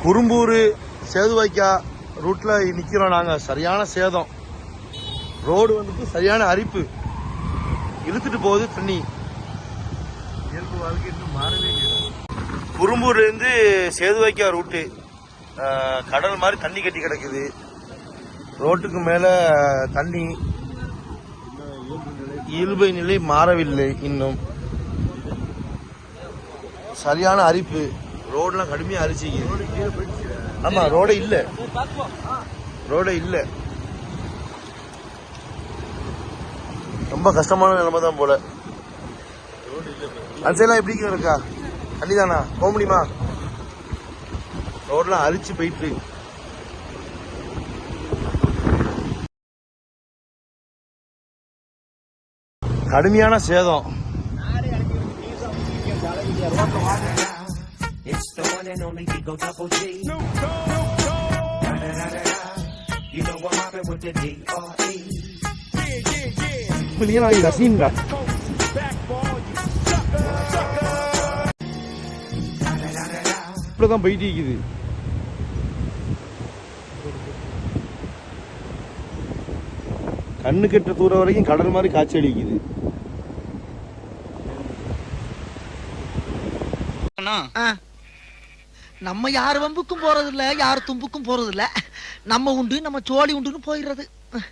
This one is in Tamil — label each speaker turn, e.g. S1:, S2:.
S1: குறும்பூர் சேதுவாய்க்கா ரூட்ல நிக்கிறோம் நாங்க. சரியான சேதம், ரோடு வந்துட்டு சரியான அரிப்பு, இழுத்துட்டு போகுது தண்ணி. இயல்பு வாழ்க்கை இன்னும் மாறவே இல்லை. குறும்பூர்ல இருந்து சேதுவாய்க்கா ரூட்டு கடல் மாதிரி தண்ணி கட்டி கிடக்குது. ரோட்டுக்கு மேல தண்ணி, இயல்பு நிலை மாறவில்லை இன்னும். சரியான அரிப்பு, ரோடெல்லாம் கடுமையா அரிச்சிக்கு. ஆமா, ரோடே இல்ல, ரொம்ப கஷ்டமான நிலைமை தான் போல. அந்த சைட்லாம் எப்படி இருக்கா? தண்ணி தானா? போக முடியுமா? ரோடெல்லாம் அரிச்சு போயிட்டு. கடுமையான சேதம். இப்பதான் போயிட்டு இருக்குது. கண்ணு கெட்ட தூரம் வரைக்கும் கடல் மாதிரி காட்சி அடிக்குது.
S2: நம்ம யார் வம்புக்கும் போறது இல்ல, யார் தும்புக்கும் போறது இல்ல. நம்ம உண்டு, நம்ம சோழி உண்டுன்னு போயிடுறது.